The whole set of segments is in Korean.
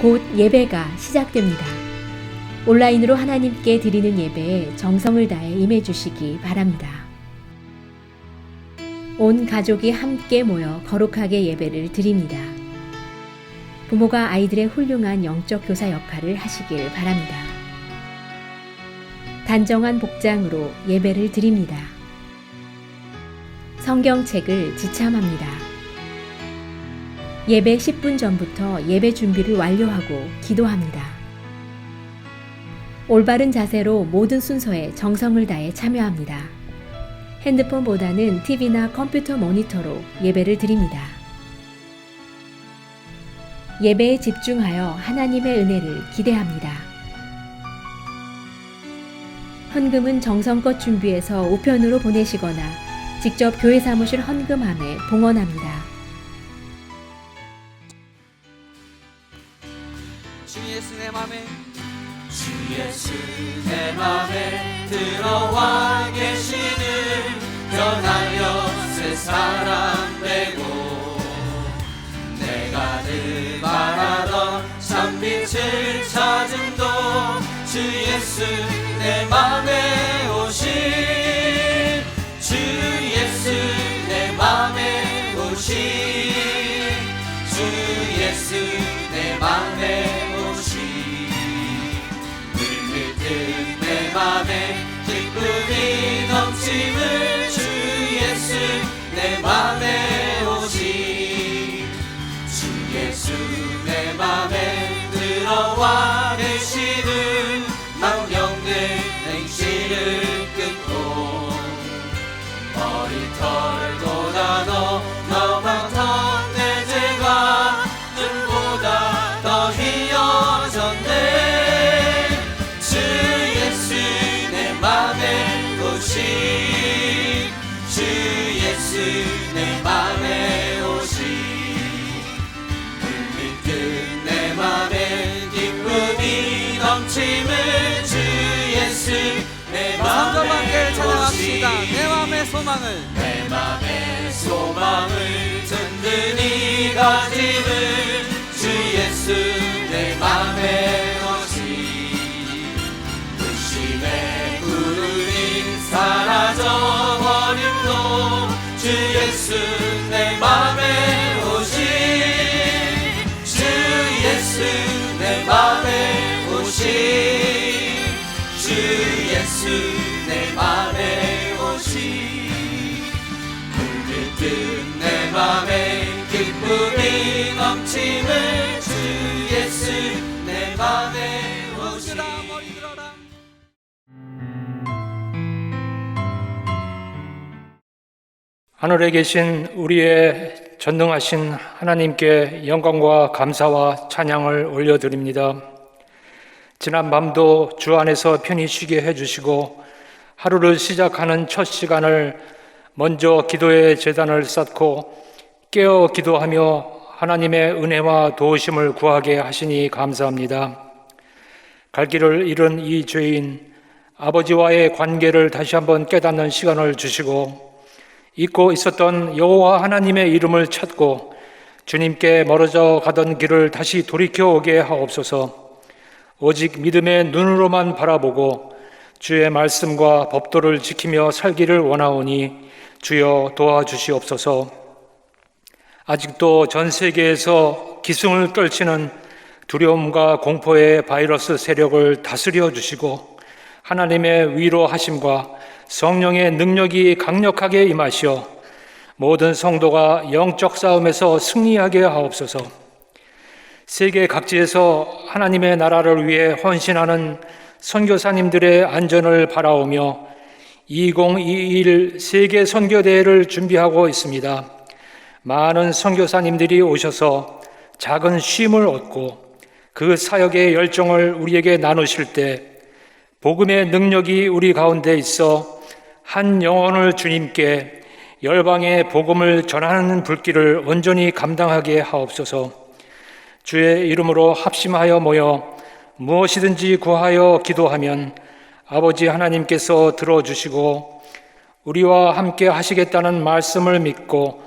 곧 예배가 시작됩니다. 온라인으로 하나님께 드리는 예배에 정성을 다해 임해 주시기 바랍니다. 온 가족이 함께 모여 거룩하게 예배를 드립니다. 부모가 아이들의 훌륭한 영적 교사 역할을 하시길 바랍니다. 단정한 복장으로 예배를 드립니다. 성경책을 지참합니다. 예배 10분 전부터 예배 준비를 완료하고 기도합니다. 올바른 자세로 모든 순서에 정성을 다해 참여합니다. 핸드폰보다는 TV나 컴퓨터 모니터로 예배를 드립니다. 예배에 집중하여 하나님의 은혜를 기대합니다. 헌금은 정성껏 준비해서 우편으로 보내시거나 직접 교회 사무실 헌금함에 봉헌합니다. 주 예수 내 맘에 주 예수 내 맘에 들어와 계시는 변하여 새 사람 되고 내가 늘 바라던 참빛을 찾음도 주 예수 내 맘에 오신 주 예수 내 맘에 오신 주 예수 내 맘에 오신 물밀듯 내 맘에 기쁨이 넘침을 주 예수 내 맘에 오신 주 예수 내 맘에 들어와 계시는 망령들 행실을 끊고 머리털 돋아 너만 내 죄가 눈보다 더 희어졌네 주 예수 내 맘에 오신 주 예수 내 맘에 오신 물밀듯 내 맘에 기쁨이 넘침을 주 예수 내 맘에 오신 내 맘의 소망을 내 맘의 소망을 든든히 가짐을 주 예수 내 맘에 오신 의심의 구름이 사라져버림도 주 예수 내 맘에 오신 주 예수 내 맘에 오신 주 예수 내 맘에 오신 물밀듯 내 맘에 기쁨이 넘침을 주 예수 내 맘에 오신 머리 들어라. 하늘에 계신 우리의 전능하신 하나님께 영광과 감사와 찬양을 올려드립니다. 지난 밤도 주 안에서 편히 쉬게 해주시고 하루를 시작하는 첫 시간을 먼저 기도의 제단을 쌓고 깨어 기도하며 하나님의 은혜와 도우심을 구하게 하시니 감사합니다. 갈 길을 잃은 이 죄인 아버지와의 관계를 다시 한번 깨닫는 시간을 주시고 잊고 있었던 여호와 하나님의 이름을 찾고 주님께 멀어져 가던 길을 다시 돌이켜오게 하옵소서. 오직 믿음의 눈으로만 바라보고 주의 말씀과 법도를 지키며 살기를 원하오니 주여 도와주시옵소서. 아직도 전 세계에서 기승을 떨치는 두려움과 공포의 바이러스 세력을 다스려 주시고 하나님의 위로하심과 성령의 능력이 강력하게 임하시어 모든 성도가 영적 싸움에서 승리하게 하옵소서. 세계 각지에서 하나님의 나라를 위해 헌신하는 선교사님들의 안전을 바라오며 2021 세계 선교대회를 준비하고 있습니다. 많은 선교사님들이 오셔서 작은 쉼을 얻고 그 사역의 열정을 우리에게 나누실 때 복음의 능력이 우리 가운데 있어 한 영혼을 주님께 열방의 복음을 전하는 불길을 온전히 감당하게 하옵소서. 주의 이름으로 합심하여 모여 무엇이든지 구하여 기도하면 아버지 하나님께서 들어주시고 우리와 함께 하시겠다는 말씀을 믿고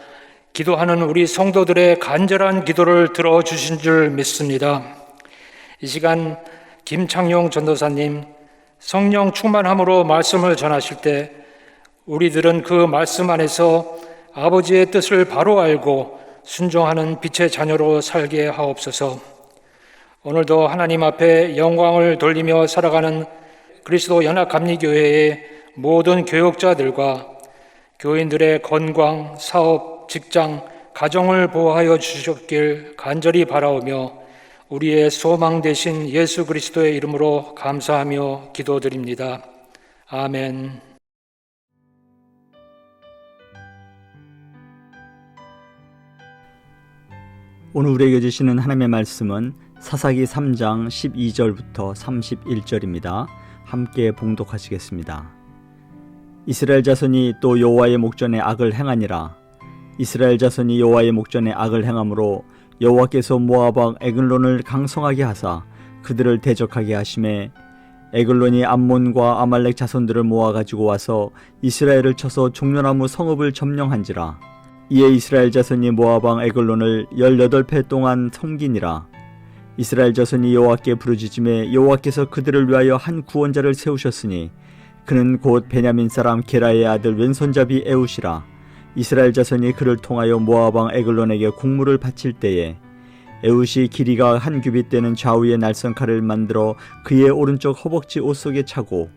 기도하는 우리 성도들의 간절한 기도를 들어주신 줄 믿습니다. 이 시간 김창용 전도사님 성령 충만함으로 말씀을 전하실 때 우리들은 그 말씀 안에서 아버지의 뜻을 바로 알고 순종하는 빛의 자녀로 살게 하옵소서. 오늘도 하나님 앞에 영광을 돌리며 살아가는 그리스도 연합감리교회의 모든 교역자들과 교인들의 건강, 사업, 직장, 가정을 보호하여 주셨길 간절히 바라오며 우리의 소망 되신 예수 그리스도의 이름으로 감사하며 기도드립니다. 아멘. 오늘 우리에게 주시는 하나님의 말씀은 사사기 3장 12절부터 31절입니다. 함께 봉독하시겠습니다. 이스라엘 자손이 또 여호와의 목전에 악을 행하니라. 이스라엘 자손이 여호와의 목전에 악을 행함으로 여호와께서 모압 왕 에글론을 강성하게 하사 그들을 대적하게 하심에 에글론이 암몬과 아말렉 자손들을 모아 가지고 와서 이스라엘을 쳐서 종려나무 성읍을 점령한지라. 이에 이스라엘 자손이 모압 왕 에글론을 18해 동안 섬기니라. 이스라엘 자손이 여호와께 부르짖음에 여호와께서 그들을 위하여 한 구원자를 세우셨으니 그는 곧 베냐민 사람 게라의 아들 왼손잡이 에웃이라. 이스라엘 자손이 그를 통하여 모압 왕 에글론에게 공물을 바칠 때에 에웃이 길이가 한 규빗 되는 좌우의 날선 칼을 만들어 그의 오른쪽 허벅지 옷 속에 차고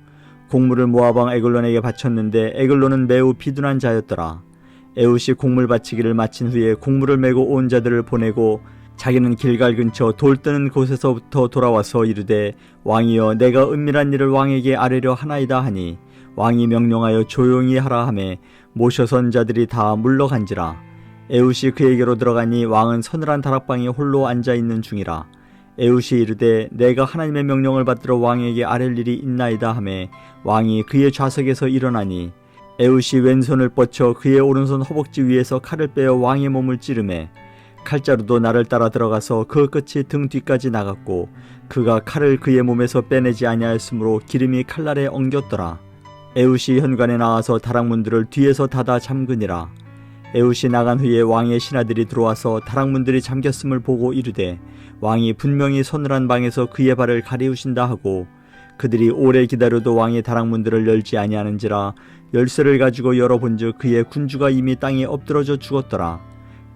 공물을 모압 왕 에글론에게 바쳤는데 에글론은 매우 비둔한 자였더라. 에웃이 공물 바치기를 마친 후에 공물을 메고 온 자들을 보내고 자기는 길갈 근처 돌 뜨는 곳에서부터 돌아와서 이르되 왕이여 내가 은밀한 일을 왕에게 아뢰려 하나이다 하니 왕이 명령하여 조용히 하라 하매 모셔선 자들이 다 물러간지라. 에웃이 그에게로 들어가니 왕은 서늘한 다락방에 홀로 앉아있는 중이라. 에웃이 이르되 내가 하나님의 명령을 받들어 왕에게 아랠 일이 있나이다 하매 왕이 그의 좌석에서 일어나니 에웃이 왼손을 뻗쳐 그의 오른손 허벅지 위에서 칼을 빼어 왕의 몸을 찌르매 칼자루도 나를 따라 들어가서 그 끝이 등 뒤까지 나갔고 그가 칼을 그의 몸에서 빼내지 아니하였으므로 기름이 칼날에 엉겼더라. 에웃이 현관에 나와서 다락문들을 뒤에서 닫아 잠그니라. 에웃이 나간 후에 왕의 신하들이 들어와서 다락문들이 잠겼음을 보고 이르되 왕이 분명히 서늘한 방에서 그의 발을 가리우신다 하고 그들이 오래 기다려도 왕의 다락문들을 열지 아니하는지라 열쇠를 가지고 열어본즉 그의 군주가 이미 땅에 엎드러져 죽었더라.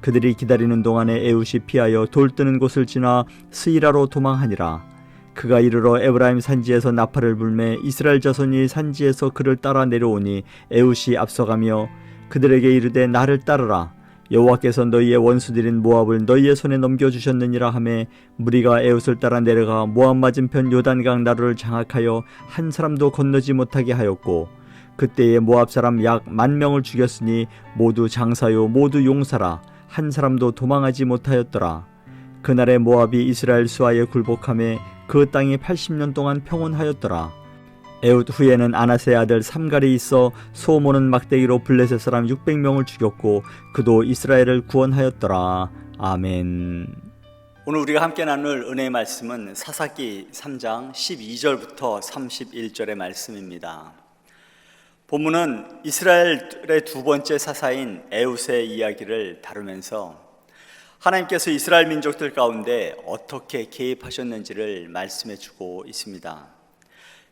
그들이 기다리는 동안에 에웃이 피하여 돌 뜨는 곳을 지나 스이라로 도망하니라. 그가 이르러 에브라임 산지에서 나팔을 불매 이스라엘 자손이 산지에서 그를 따라 내려오니 에웃이 앞서가며 그들에게 이르되 나를 따르라. 여호와께서 너희의 원수들인 모압을 너희의 손에 넘겨주셨느니라 하매 무리가 에웃을 따라 내려가 모압 맞은편 요단강 나루를 장악하여 한 사람도 건너지 못하게 하였고 그때에 모압 사람 약 10,000명을 죽였으니 모두 장사요 모두 용사라. 한 사람도 도망하지 못하였더라. 그날에 모압이 이스라엘 수하에 굴복하며 그 땅이 80년 동안 평온하였더라. 에웃 후에는 아나스의 아들 삼갈이 있어 소모는 막대기로 블레셋 사람 600명을 죽였고 그도 이스라엘을 구원하였더라. 아멘. 오늘 우리가 함께 나눌 은혜의 말씀은 사사기 3장 12절부터 31절의 말씀입니다. 본문은 이스라엘의 두 번째 사사인 에웃의 이야기를 다루면서 하나님께서 이스라엘 민족들 가운데 어떻게 개입하셨는지를 말씀해 주고 있습니다.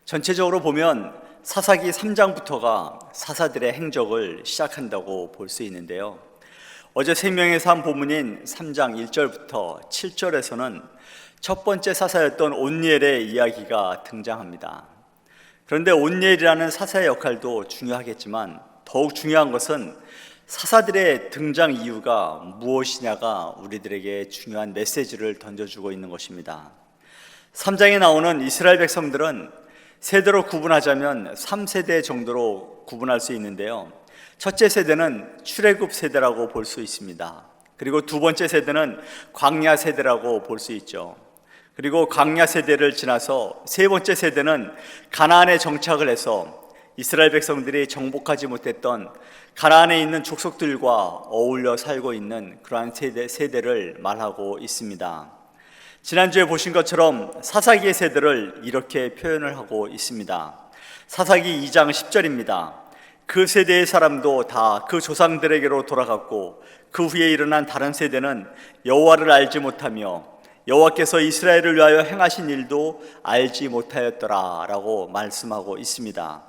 전체적으로 보면 사사기 3장부터가 사사들의 행적을 시작한다고 볼 수 있는데요. 어제 생명의 삶 본문인 3장 1절부터 7절에서는 첫 번째 사사였던 온니엘의 이야기가 등장합니다. 그런데 온니엘이라는 사사의 역할도 중요하겠지만 더욱 중요한 것은 사사들의 등장 이유가 무엇이냐가 우리들에게 중요한 메시지를 던져주고 있는 것입니다. 3장에 나오는 이스라엘 백성들은 세대로 구분하자면 3세대 정도로 구분할 수 있는데요. 첫째 세대는 출애굽 세대라고 볼 수 있습니다. 그리고 두 번째 세대는 광야 세대라고 볼 수 있죠. 그리고 광야 세대를 지나서 세 번째 세대는 가나안에 정착을 해서 이스라엘 백성들이 정복하지 못했던 가나안에 있는 족속들과 어울려 살고 있는 그러한 세대를 말하고 있습니다. 지난주에 보신 것처럼 사사기의 세대를 이렇게 표현을 하고 있습니다. 사사기 2장 10절입니다. 그 세대의 사람도 다 그 조상들에게로 돌아갔고 그 후에 일어난 다른 세대는 여호와를 알지 못하며 여호와께서 이스라엘을 위하여 행하신 일도 알지 못하였더라 라고 말씀하고 있습니다.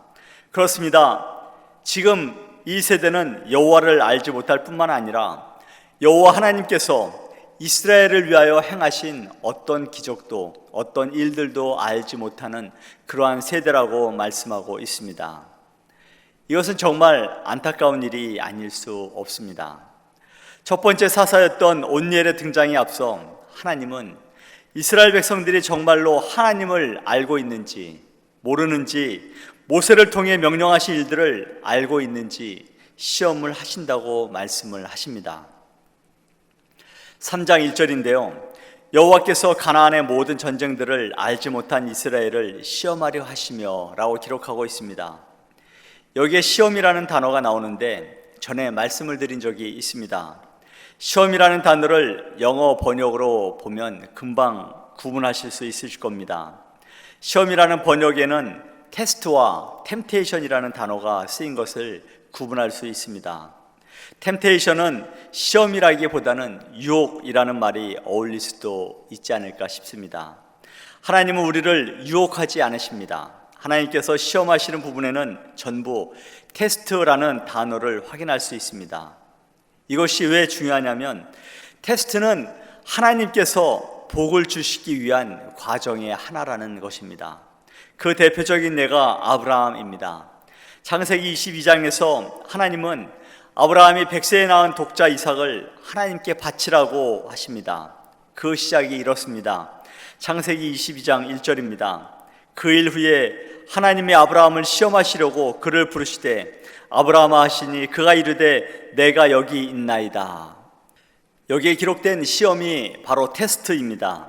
그렇습니다. 지금 이 세대는 여호와를 알지 못할 뿐만 아니라 여호와 하나님께서 이스라엘을 위하여 행하신 어떤 기적도 어떤 일들도 알지 못하는 그러한 세대라고 말씀하고 있습니다. 이것은 정말 안타까운 일이 아닐 수 없습니다. 첫 번째 사사였던 온니엘의 등장에 앞서 하나님은 이스라엘 백성들이 정말로 하나님을 알고 있는지 모르는지, 모세를 통해 명령하신 일들을 알고 있는지 시험을 하신다고 말씀을 하십니다. 3장 1절인데요. 여호와께서 가나안의 모든 전쟁들을 알지 못한 이스라엘을 시험하려 하시며 라고 기록하고 있습니다. 여기에 시험이라는 단어가 나오는데 전에 말씀을 드린 적이 있습니다. 시험이라는 단어를 영어 번역으로 보면 금방 구분하실 수 있으실 겁니다. 시험이라는 번역에는 테스트와 템테이션이라는 단어가 쓰인 것을 구분할 수 있습니다. 템테이션은 시험이라기보다는 유혹이라는 말이 어울릴 수도 있지 않을까 싶습니다. 하나님은 우리를 유혹하지 않으십니다. 하나님께서 시험하시는 부분에는 전부 테스트라는 단어를 확인할 수 있습니다. 이것이 왜 중요하냐면 테스트는 하나님께서 복을 주시기 위한 과정의 하나라는 것입니다. 그 대표적인 예가 아브라함입니다. 창세기 22장에서 하나님은 아브라함이 100세에 낳은 독자 이삭을 하나님께 바치라고 하십니다. 그 시작이 이렇습니다. 창세기 22장 1절입니다. 그 일 후에 하나님이 아브라함을 시험하시려고 그를 부르시되 아브라함아 하시니 그가 이르되 내가 여기 있나이다. 여기에 기록된 시험이 바로 테스트입니다.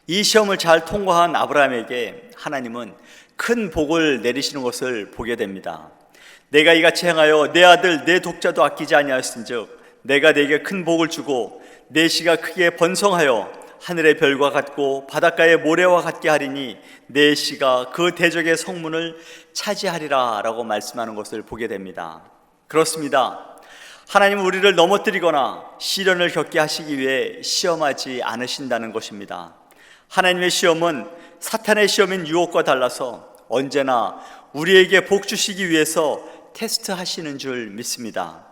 이 시험을 잘 통과한 아브라함에게 하나님은 큰 복을 내리시는 것을 보게 됩니다. 내가 이같이 행하여 내 아들 내 독자도 아끼지 아니하였은즉 내가 네게 큰 복을 주고 내 씨가 크게 번성하여 하늘의 별과 같고 바닷가의 모래와 같게 하리니 내 씨가 그 대적의 성문을 차지하리라 라고 말씀하는 것을 보게 됩니다. 그렇습니다. 하나님은 우리를 넘어뜨리거나 시련을 겪게 하시기 위해 시험하지 않으신다는 것입니다. 하나님의 시험은 사탄의 시험인 유혹과 달라서 언제나 우리에게 복 주시기 위해서 테스트하시는 줄 믿습니다.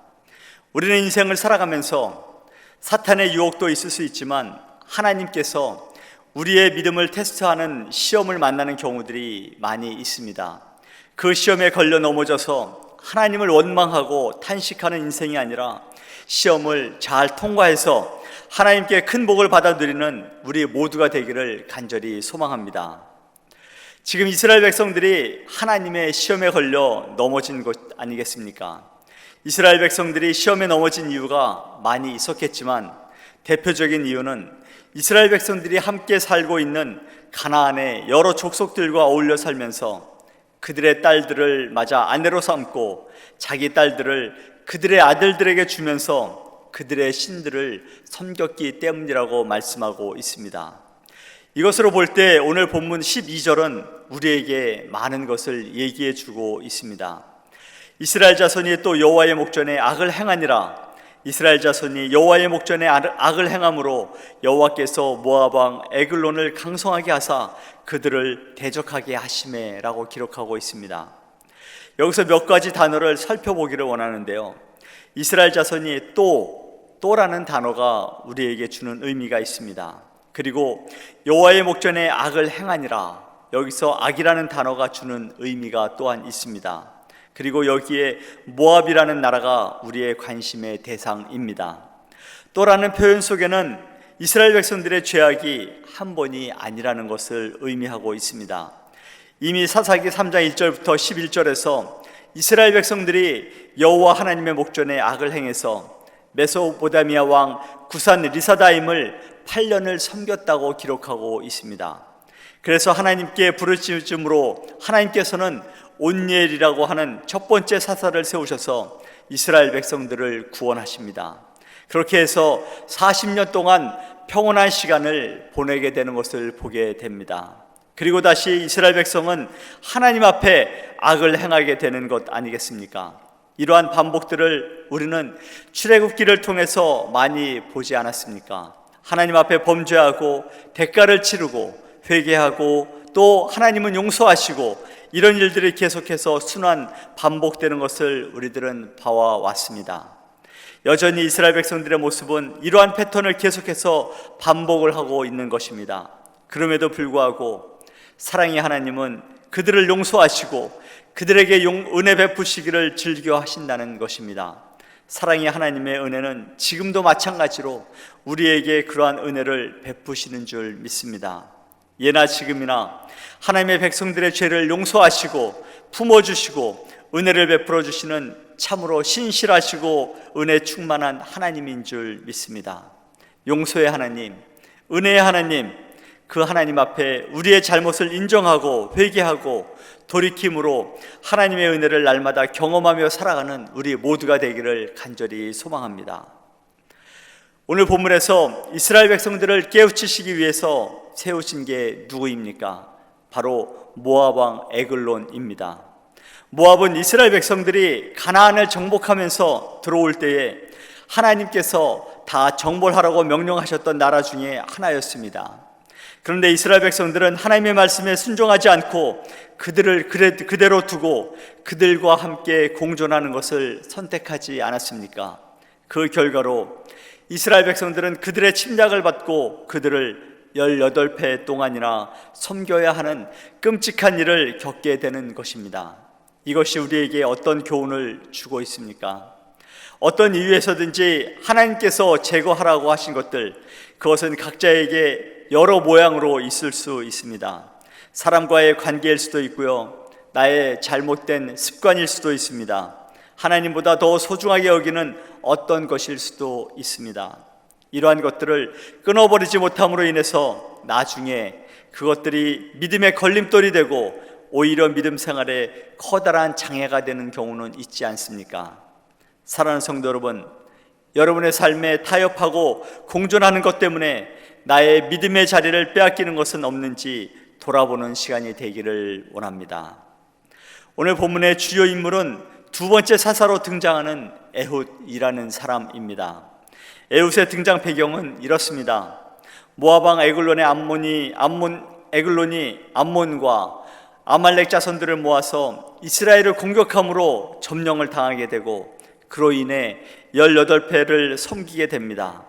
우리는 인생을 살아가면서 사탄의 유혹도 있을 수 있지만 하나님께서 우리의 믿음을 테스트하는 시험을 만나는 경우들이 많이 있습니다. 그 시험에 걸려 넘어져서 하나님을 원망하고 탄식하는 인생이 아니라 시험을 잘 통과해서 하나님께 큰 복을 받아 누리는 우리 모두가 되기를 간절히 소망합니다. 지금 이스라엘 백성들이 하나님의 시험에 걸려 넘어진 것 아니겠습니까? 이스라엘 백성들이 시험에 넘어진 이유가 많이 있었겠지만 대표적인 이유는 이스라엘 백성들이 함께 살고 있는 가나안의 여러 족속들과 어울려 살면서 그들의 딸들을 맞아 아내로 삼고 자기 딸들을 그들의 아들들에게 주면서 그들의 신들을 섬겼기 때문이라고 말씀하고 있습니다. 이것으로 볼 때 오늘 본문 12절은 우리에게 많은 것을 얘기해 주고 있습니다. 이스라엘 자손이 또 여호와의 목전에 악을 행하니라. 이스라엘 자손이 여호와의 목전에 악을 행함으로 여호와께서 모압 왕 에글론을 강성하게 하사 그들을 대적하게 하시매라고 기록하고 있습니다. 여기서 몇 가지 단어를 살펴보기를 원하는데요. 이스라엘 자손이 또라는 단어가 우리에게 주는 의미가 있습니다. 그리고 여호와의 목전에 악을 행하니라. 여기서 악이라는 단어가 주는 의미가 또한 있습니다. 그리고 여기에 모압이라는 나라가 우리의 관심의 대상입니다. 또라는 표현 속에는 이스라엘 백성들의 죄악이 한 번이 아니라는 것을 의미하고 있습니다. 이미 사사기 3장 1절부터 11절에서 이스라엘 백성들이 여호와 하나님의 목전에 악을 행해서 메소포타미아 왕 구산 리사다임을 8년을 섬겼다고 기록하고 있습니다. 그래서 하나님께 부르짖음으로 하나님께서는 온니엘이라고 하는 첫 번째 사사를 세우셔서 이스라엘 백성들을 구원하십니다. 그렇게 해서 40년 동안 평온한 시간을 보내게 되는 것을 보게 됩니다. 그리고 다시 이스라엘 백성은 하나님 앞에 악을 행하게 되는 것 아니겠습니까? 이러한 반복들을 우리는 출애굽기를 통해서 많이 보지 않았습니까? 하나님 앞에 범죄하고 대가를 치르고 회개하고 또 하나님은 용서하시고 이런 일들이 계속해서 순환 반복되는 것을 우리들은 봐와 왔습니다. 여전히 이스라엘 백성들의 모습은 이러한 패턴을 계속해서 반복을 하고 있는 것입니다. 그럼에도 불구하고 사랑의 하나님은 그들을 용서하시고 그들에게 은혜 베푸시기를 즐겨 하신다는 것입니다. 사랑의 하나님의 은혜는 지금도 마찬가지로 우리에게 그러한 은혜를 베푸시는 줄 믿습니다. 예나 지금이나 하나님의 백성들의 죄를 용서하시고 품어주시고 은혜를 베풀어 주시는 참으로 신실하시고 은혜 충만한 하나님인 줄 믿습니다. 용서의 하나님, 은혜의 하나님, 그 하나님 앞에 우리의 잘못을 인정하고 회개하고 돌이킴으로 하나님의 은혜를 날마다 경험하며 살아가는 우리 모두가 되기를 간절히 소망합니다. 오늘 본문에서 이스라엘 백성들을 깨우치시기 위해서 세우신 게 누구입니까? 바로 모압 왕 에글론입니다. 모압은 이스라엘 백성들이 가나안을 정복하면서 들어올 때에 하나님께서 다 정벌하라고 명령하셨던 나라 중에 하나였습니다. 그런데 이스라엘 백성들은 하나님의 말씀에 순종하지 않고 그들을 그대로 두고 그들과 함께 공존하는 것을 선택하지 않았습니까? 그 결과로 이스라엘 백성들은 그들의 침략을 받고 그들을 18회 동안이나 섬겨야 하는 끔찍한 일을 겪게 되는 것입니다. 이것이 우리에게 어떤 교훈을 주고 있습니까? 어떤 이유에서든지 하나님께서 제거하라고 하신 것들, 그것은 각자에게 여러 모양으로 있을 수 있습니다. 사람과의 관계일 수도 있고요, 나의 잘못된 습관일 수도 있습니다. 하나님보다 더 소중하게 여기는 어떤 것일 수도 있습니다. 이러한 것들을 끊어버리지 못함으로 인해서 나중에 그것들이 믿음의 걸림돌이 되고 오히려 믿음 생활에 커다란 장애가 되는 경우는 있지 않습니까? 사랑하는 성도 여러분, 여러분의 삶에 타협하고 공존하는 것 때문에 나의 믿음의 자리를 빼앗기는 것은 없는지 돌아보는 시간이 되기를 원합니다. 오늘 본문의 주요 인물은 두 번째 사사로 등장하는 에훗이라는 사람입니다. 에훗의 등장 배경은 이렇습니다. 모압 왕 에글론의 에글론이 암몬과 아말렉 자손들을 모아서 이스라엘을 공격함으로 점령을 당하게 되고 그로 인해 18패를 섬기게 됩니다.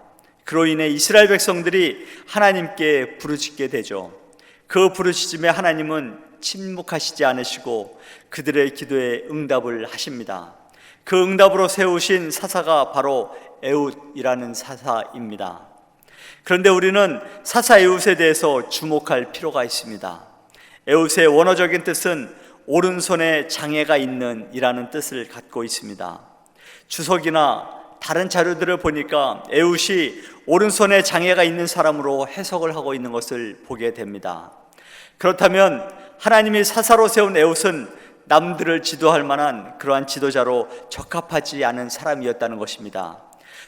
그로 인해 이스라엘 백성들이 하나님께 부르짖게 되죠. 그 부르짖음에 하나님은 침묵하시지 않으시고 그들의 기도에 응답을 하십니다. 그 응답으로 세우신 사사가 바로 에훗이라는 사사입니다. 그런데 우리는 사사 에훗에 대해서 주목할 필요가 있습니다. 에훗의 원어적인 뜻은 오른손에 장애가 있는 이라는 뜻을 갖고 있습니다. 주석이나 다른 자료들을 보니까 에훗이 오른손에 장애가 있는 사람으로 해석을 하고 있는 것을 보게 됩니다. 그렇다면 하나님이 사사로 세운 에훗은 남들을 지도할 만한 그러한 지도자로 적합하지 않은 사람이었다는 것입니다.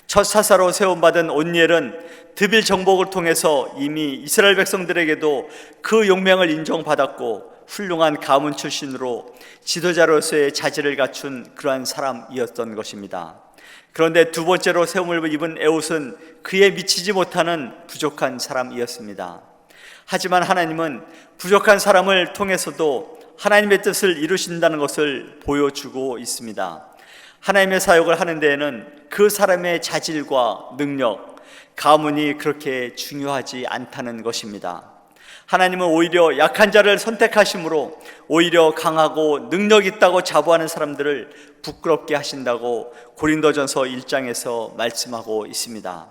첫 사사로 세움받은 온니엘은 드빌 정복을 통해서 이미 이스라엘 백성들에게도 그 용맹을 인정받았고 훌륭한 가문 출신으로 지도자로서의 자질을 갖춘 그러한 사람이었던 것입니다. 그런데 두 번째로 세움을 입은 에훗은 그에 미치지 못하는 부족한 사람이었습니다. 하지만 하나님은 부족한 사람을 통해서도 하나님의 뜻을 이루신다는 것을 보여주고 있습니다. 하나님의 사역을 하는 데에는 그 사람의 자질과 능력, 가문이 그렇게 중요하지 않다는 것입니다. 하나님은 오히려 약한 자를 선택하심으로 오히려 강하고 능력 있다고 자부하는 사람들을 부끄럽게 하신다고 고린도전서 1장에서 말씀하고 있습니다.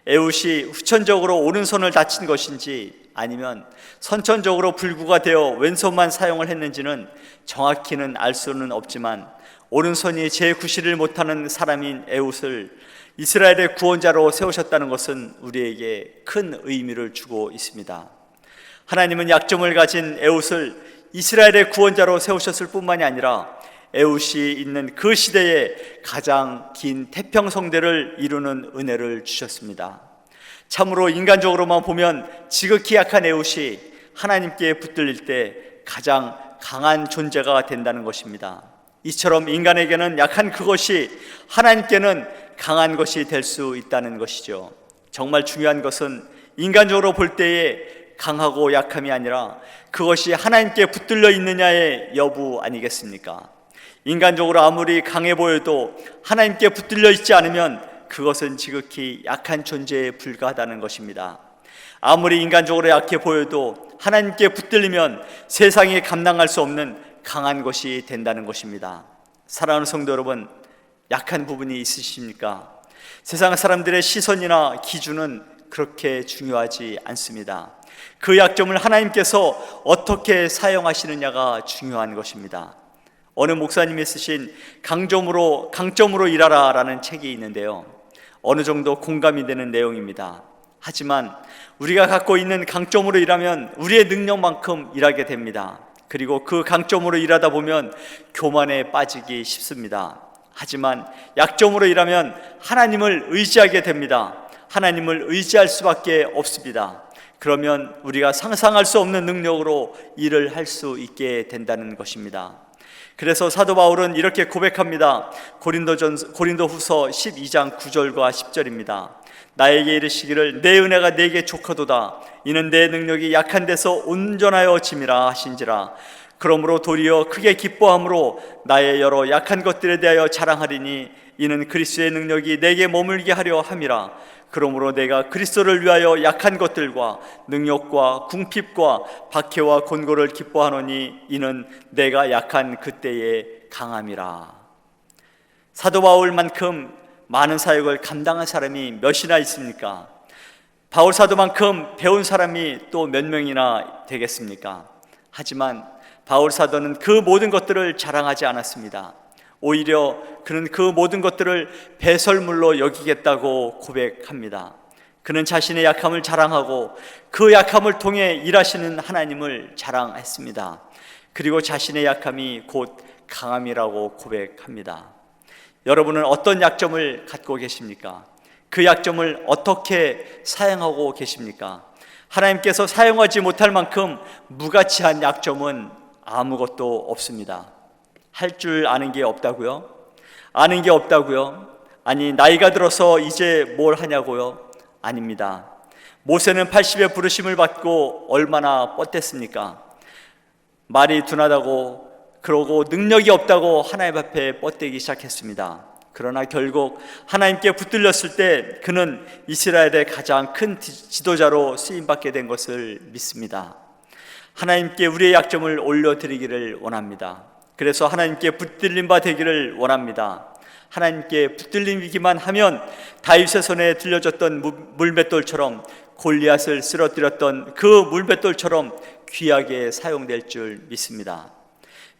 에훗이 후천적으로 오른손을 다친 것인지 아니면 선천적으로 불구가 되어 왼손만 사용을 했는지는 정확히는 알 수는 없지만 오른손이 제9시를 못하는 사람인 에훗을 이스라엘의 구원자로 세우셨다는 것은 우리에게 큰 의미를 주고 있습니다. 하나님은 약점을 가진 에훗을 이스라엘의 구원자로 세우셨을 뿐만이 아니라 에훗이 있는 그 시대에 가장 긴 태평성대를 이루는 은혜를 주셨습니다. 참으로 인간적으로만 보면 지극히 약한 에훗이 하나님께 붙들릴 때 가장 강한 존재가 된다는 것입니다. 이처럼 인간에게는 약한 그것이 하나님께는 강한 것이 될 수 있다는 것이죠. 정말 중요한 것은 인간적으로 볼 때에 강하고 약함이 아니라 그것이 하나님께 붙들려 있느냐의 여부 아니겠습니까? 인간적으로 아무리 강해 보여도 하나님께 붙들려 있지 않으면 그것은 지극히 약한 존재에 불과하다는 것입니다. 아무리 인간적으로 약해 보여도 하나님께 붙들리면 세상에 감당할 수 없는 강한 것이 된다는 것입니다. 사랑하는 성도 여러분, 약한 부분이 있으십니까? 세상 사람들의 시선이나 기준은 그렇게 중요하지 않습니다. 그 약점을 하나님께서 어떻게 사용하시느냐가 중요한 것입니다. 어느 목사님이 쓰신 강점으로 일하라 라는 책이 있는데요, 어느 정도 공감이 되는 내용입니다. 하지만 우리가 갖고 있는 강점으로 일하면 우리의 능력만큼 일하게 됩니다. 그리고 그 강점으로 일하다 보면 교만에 빠지기 쉽습니다. 하지만 약점으로 일하면 하나님을 의지하게 됩니다. 하나님을 의지할 수밖에 없습니다. 그러면 우리가 상상할 수 없는 능력으로 일을 할 수 있게 된다는 것입니다. 그래서 사도 바울은 이렇게 고백합니다. 고린도후서 12장 9절과 10절입니다. 나에게 이르시기를 내 은혜가 네게 족하도다. 이는 내 능력이 약한 데서 온전하여 짐이라 하신지라. 그러므로 도리어 크게 기뻐함으로 나의 여러 약한 것들에 대하여 자랑하리니 이는 그리스도의 능력이 내게 머물게 하려 함이라. 그러므로 내가 그리스도를 위하여 약한 것들과 능력과 궁핍과 박해와 곤고를 기뻐하노니 이는 내가 약한 그때의 강함이라. 사도 바울만큼 많은 사역을 감당한 사람이 몇이나 있습니까? 바울 사도만큼 배운 사람이 또 몇 명이나 되겠습니까? 하지만 바울 사도는 그 모든 것들을 자랑하지 않았습니다. 오히려 그는 그 모든 것들을 배설물로 여기겠다고 고백합니다. 그는 자신의 약함을 자랑하고 그 약함을 통해 일하시는 하나님을 자랑했습니다. 그리고 자신의 약함이 곧 강함이라고 고백합니다. 여러분은 어떤 약점을 갖고 계십니까? 그 약점을 어떻게 사용하고 계십니까? 하나님께서 사용하지 못할 만큼 무가치한 약점은 아무것도 없습니다. 할 줄 아는 게 없다고요? 아는 게 없다고요? 아니, 나이가 들어서 이제 뭘 하냐고요? 아닙니다. 모세는 80의 부르심을 받고 얼마나 뻗댔습니까? 말이 둔하다고, 그러고 능력이 없다고 하나님 앞에 뻗대기 시작했습니다. 그러나 결국 하나님께 붙들렸을 때 그는 이스라엘의 가장 큰 지도자로 쓰임받게 된 것을 믿습니다. 하나님께 우리의 약점을 올려드리기를 원합니다. 그래서 하나님께 붙들림 바 되기를 원합니다. 하나님께 붙들리기만 하면 다윗의 손에 들려졌던 물맷돌처럼, 골리앗을 쓰러뜨렸던 그 물맷돌처럼 귀하게 사용될 줄 믿습니다.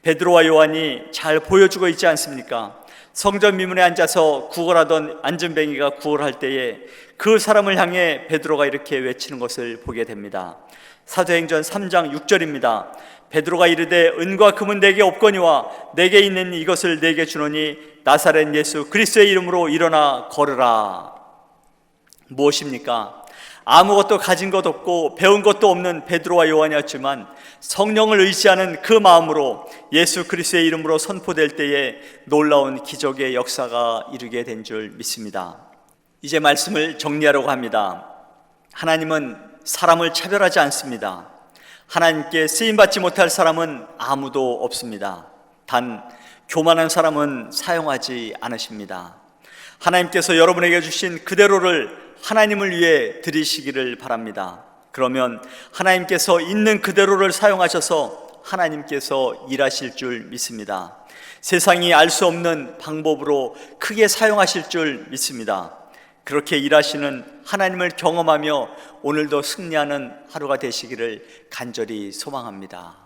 베드로와 요한이 잘 보여주고 있지 않습니까? 성전 미문에 앉아서 구걸하던 안전뱅이가 구걸할 때에 그 사람을 향해 베드로가 이렇게 외치는 것을 보게 됩니다. 사도행전 3장 6절입니다. 베드로가 이르되 은과 금은 내게 없거니와 내게 있는 이것을 내게 주노니 나사렛 예수 그리스도의 이름으로 일어나 걸으라. 무엇입니까? 아무것도 가진 것 없고 배운 것도 없는 베드로와 요한이었지만 성령을 의지하는 그 마음으로 예수 그리스도의 이름으로 선포될 때에 놀라운 기적의 역사가 이루게 된 줄 믿습니다. 이제 말씀을 정리하려고 합니다. 하나님은 사람을 차별하지 않습니다. 하나님께 쓰임받지 못할 사람은 아무도 없습니다. 단 교만한 사람은 사용하지 않으십니다. 하나님께서 여러분에게 주신 그대로를 하나님을 위해 드리시기를 바랍니다. 그러면 하나님께서 있는 그대로를 사용하셔서 하나님께서 일하실 줄 믿습니다. 세상이 알 수 없는 방법으로 크게 사용하실 줄 믿습니다. 그렇게 일하시는 하나님을 경험하며 오늘도 승리하는 하루가 되시기를 간절히 소망합니다.